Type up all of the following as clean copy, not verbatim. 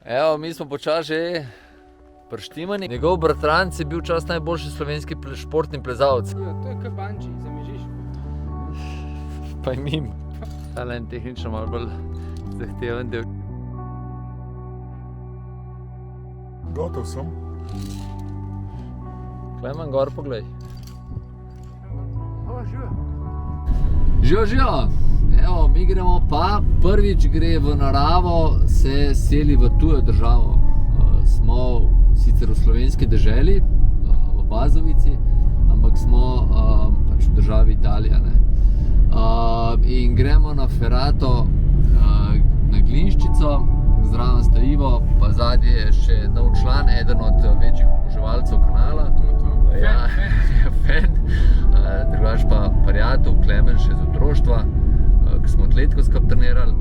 Evo, mi smo počasi že prištimani. Njegov bratranec je bil čas najboljši slovenski športni plezalec. To je kot bungee, zamižiš. Pa je mim. Tale en tehnično malo bolj zahteven del. Gotov sem. Klemen, gor poglej. Živijo. Živijo, živijo. Evo, mi gremo pa, prvič gre v naravo, se seli v tujo državo. Smo sicer v slovenski deželi, v Bazovici, ampak smo pač v državi Italija, ne. In gremo na Ferato, na Glinščico, zraven sta Ivo, pa zadnje je še nov član, eden od večjih oboževalcev kanala. Ja, fan. Drugač pa prijatelj, Klemen še z otroštva, ki smo atletiko skupaj trenirali.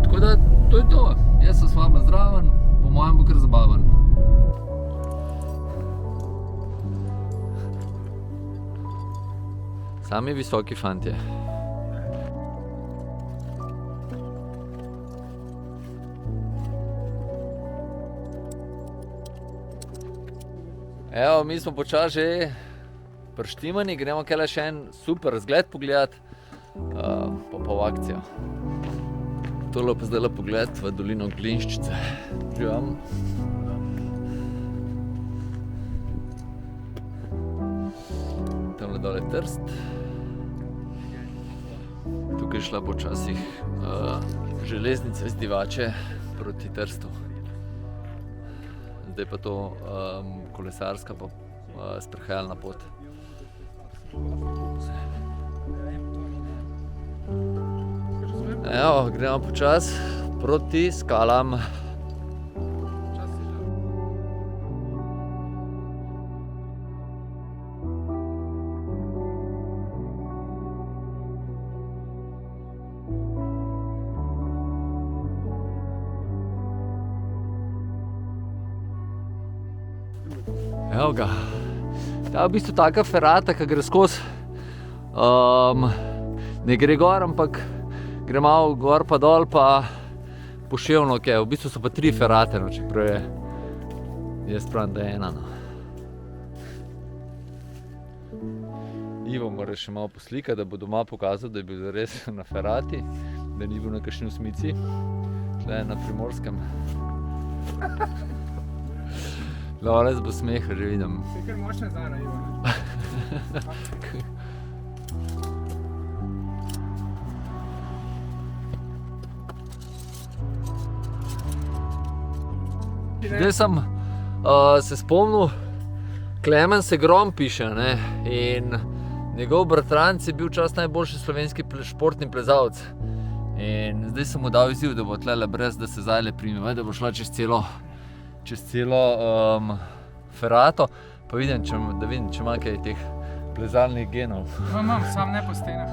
Tako da, to je to. Jaz sem s vama zraven, po mojem bo kar zabaven. Sami visoki fantje. Evo, mi smo počasi že prištimani, gremo kele še en super razgled pogledati, pa v akcijo. Tole pa zdajle pogled v dolino Glinščice. Živam. Tamle dole Trst. Tukaj je šla počasih železnica iz Divače proti Trstu. Zdaj pa to kolesarska pa sprehajalna pot. Evo, gremo počasi proti skalam. Evo ga. Ta je v bistvu taka ferata, ki gre skozi. Ne gre gor, ampak gre malo gor pa dol, pa poševno, okay. V bistvu so pa 3 ferate, no, čeprav je, jaz pravim, da je ena, no. Ivo mora še malo poslikati, da bo doma pokazal, da je bil res na ferati, da ni bil na kakšni osmici. Tle na Primorskem. Lorec bo smeha, že vidim. Se je kar močna Zara, Ivo. Zdaj sem se spomnil, Klemen se Grom piše, ne, in njegov bratranec je bil čas najboljši slovenski športni plezalec. In zdaj sem mu dal izziv, da bo tlele brez, da se zdajle prime, da bo šla čez celo ferato, pa vidim, če ima kaj teh plezalnih genov. Imam, sam ne po stenah.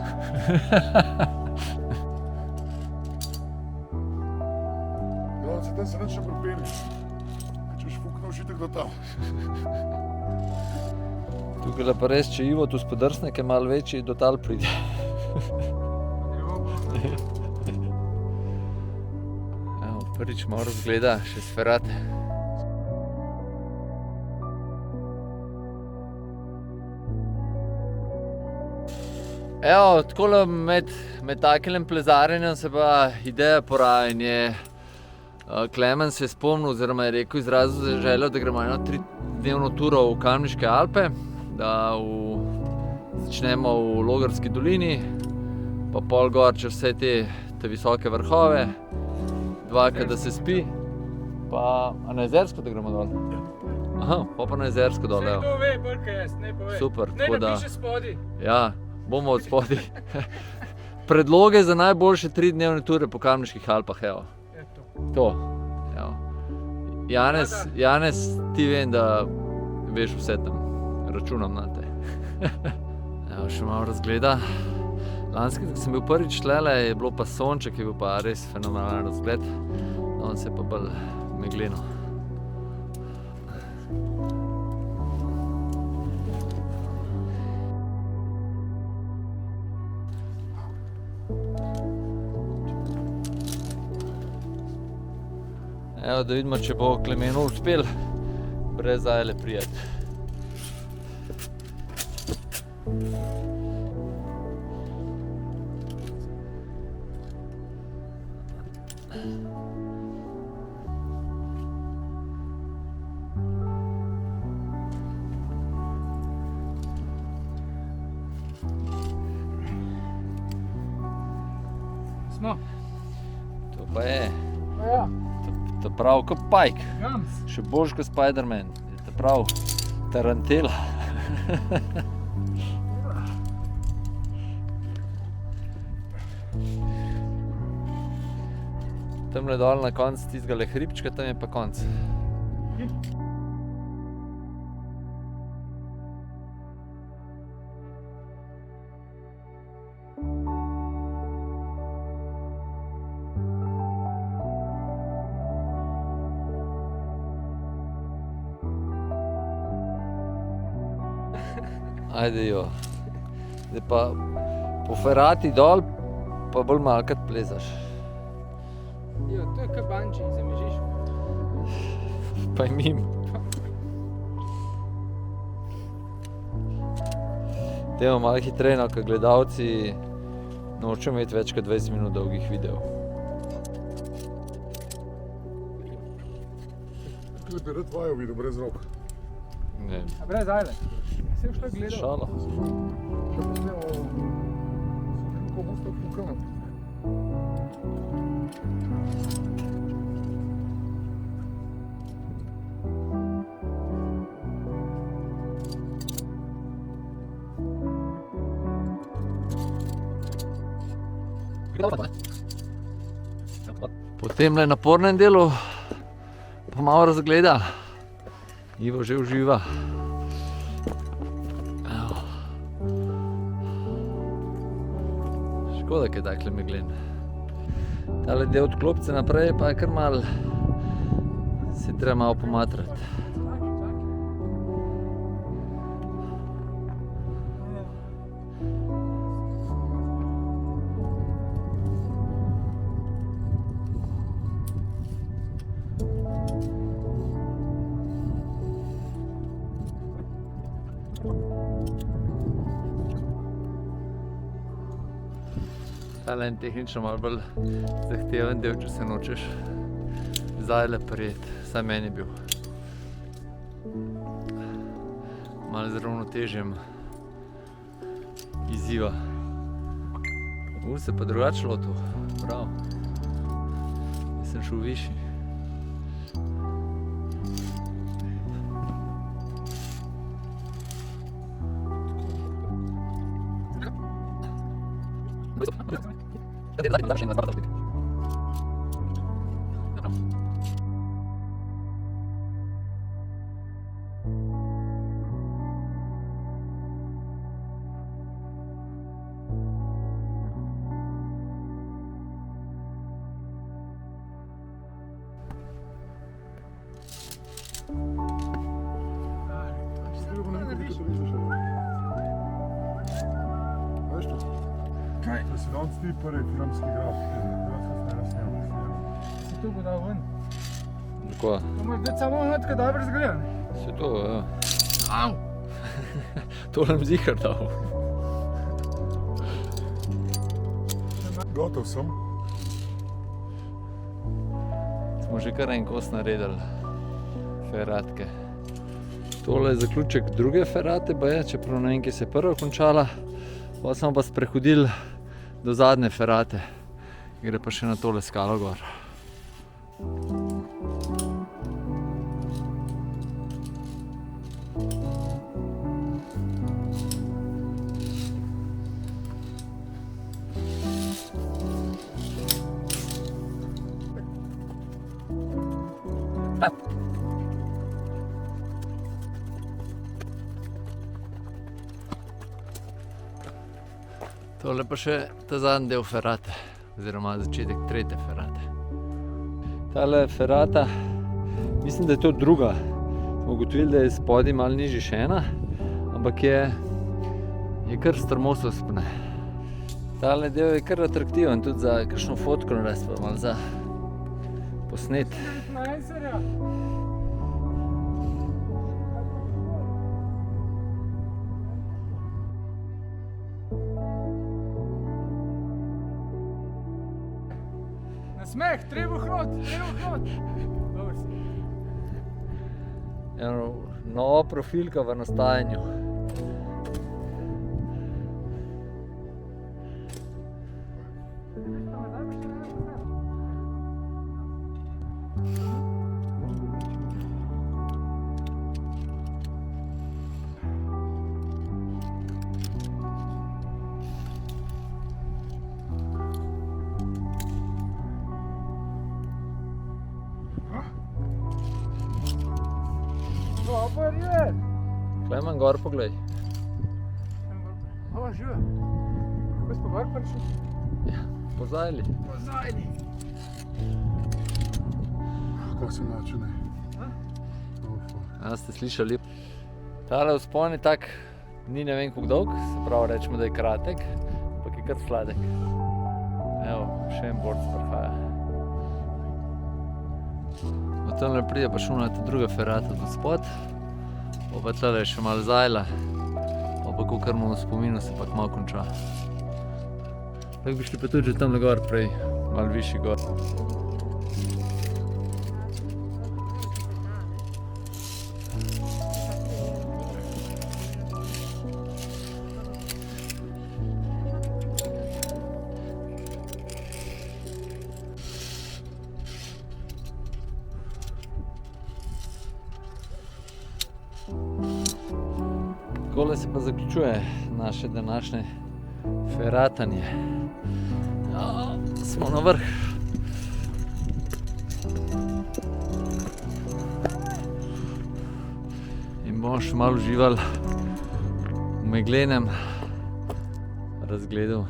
Ja, se tam se nič ne propeliš. Češ fuknil šitek do tam. Tukaj pa res, če Ivo tu spodrsne, kaj malo večji, do tal pride. Evo, prvič malo razgleda še s ferate. Evo, takole med takelem plezarjenjem se pa ideja poraja in je Klemen se je spomnil, oziroma je rekel, izrazil željo, da gremo eno 3-dnevno turo v Kamniške Alpe, da začnemo v Logarski dolini, pa pol gor čez vse te visoke vrhove, dvakrat da se spi, pa na Jezersko da gremo dol. Aha, pa na Jezersko dol, evo. Vse to ve, bolj kaj jaz, ne pove. Super, ne tako da. napiše spodi. Ja, bomo od spodi. Predloge za najboljše 3-dnevne ture po Kamniških Alpah, evo. Je to. To, evo. Janez, ti vem, da veš vse tam. Računam na te. Evo, še malo razgleda. Lanski, ko sem bil prvič tlele, je bilo pa sonček, je bil pa res fenomenalen razgled. Danes je pa bolj megleno. Evo, da vidimo, če bo Klemenu uspel brez Ajle prijeti. Smo. To pa je. Ja, To prav kot pajk. gams. Še boljš kot Spider-Man. To prav tarantela. Tamle dol na koncu tistega hribčka, tam je pa konc. Ajde jo. Zdaj pa po ferati dol, pa bolj malkrat plezaš. Jo, to je kot bungee, zamižiš. Pa je mim. Dajmo malo hitreje, no, ker gledalci nočejo imeti več kot 20 minut dolgih videov. Kaj bi rad vaju videl brez rok? Ne, A brez Ajle. Se je šlo gledal? šala. Še posnemo, ko boste pukali. Po temle napornem delu pa malo razgleda. Ivo že uživa. Evo. Škoda, ker je takle meglen. Tale del od klopce naprej pa je kar malo, se treba malo pomatrati. Tale je tehnično malo bolj zahteven del, če se nočeš z Ajle prijeti. Vsaj meni je bil. Malo z ravnotežjem izziva. Se pa drugače lotil. Bravo. Nisem šel višji. Kaj? Da si danes ti prvi filmski graf, Si tu bo dal ven. Tako, To moraš biti samo notka dobro zgledan. se to, ja. Au! To nam zihar dal. Gotov sem. Smo že kar en kos naredili feratke. Tole je zaključek druge ferate, baje, čeprav ne vem, kje se je prva končala. Pa smo pa sprehodili do zadnje ferate. Gre pa še na tole skalo gor. Tole pa še ta zadnji del ferate, oziroma začetek tretje ferate. Tale ferata, mislim, da je to druga. Smo ugotovili, da je spodaj malo nižji še ena, ampak je kar strmo se vzpne. Tale del je kar atraktiven tudi za kakšno fotko narediti, pa malo za posnet. Majzerja. Na smeh, trebuhod. Dobro si. Eno nova profilka v nastajanju. Dobar je. Klemen, gor poglej. O, živo. Kako smo gor prišli? Ja, pozajli. Pozajli. Kako si način? A ste slišali? Tale vzpon je tak, ni ne vem koliko dolg, se pravi rečemo, da je kratek, ampak je kar sladek. Evo, še en borc prihaja. Od tamle pride pa šuna ta druga ferata do spod, pa tlele še malo zajla, pa kakor mu v spominu se pa malo konča. Tako bi šli pa tudi že tamle gor prej, malo višji gor. Takole se pa zaključuje naše današnje feratanje. Ja, smo na vrh. In bomo še malo uživali v meglenem razgledu.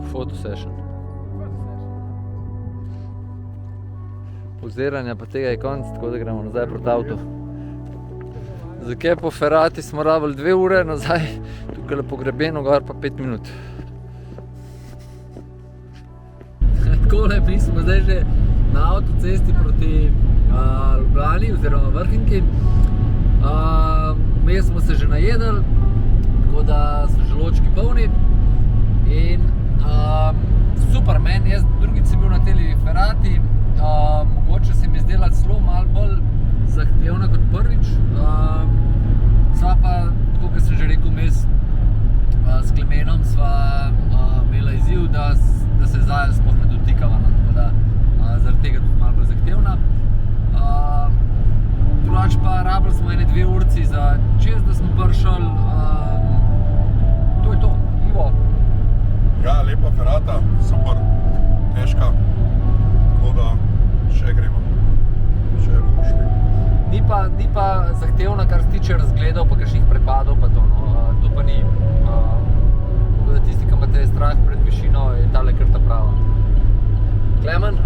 Photo session. Poziranja pa tega je konc, tako da gremo nazaj proti avtu. Za kepo ferati smo rabili 2 ure, nazaj tukaj po grebenu gor pa 5 minut. Takole, mi smo zdaj že na avtocesti proti Ljubljani oziroma Vrhnika. Mi smo se že najedli, tako da so želočki polni. In super, meni, jaz drugič sem bil na teli ferati, mogoče se mi je zdela celo malo bolj zahtevna kot prvič. Sva pa, tako kot sem že rekel, mes s Klemenom sva imela izziv, da se zajel sploh ne dotikava, tako da zaradi tega tudi malo bolj zahtevna. Drugač pa rabili smo ene 2 urci za čez, da smo prišli. To je to, Ivo. Ja, lepa ferata, super, težka, tako da še gremo, še bomo šli. Ni pa zahtevna, kar se tiče razgledov, pa kakšnih prepadov, pa to, to pa ni. Tako da tisti, ki imate strah pred višino, je tale kar ta prava. Klemen?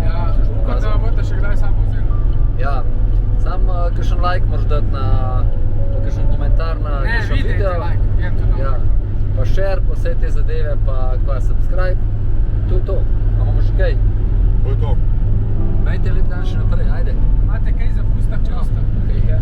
Ja, upam, da boste še kdaj sam povzeli. Ja, sam kakšen like moraš dati na, pa kakšen komentar na kakšen video. Ne, vidite like, jem to dobro. Ja, pa share, pa vse te zadeve, pa subscribe. To je to. A imamo še kaj? To je to. Imejte lep dan še naprej, ajde. Imate kaj za pustah čosta? Ja.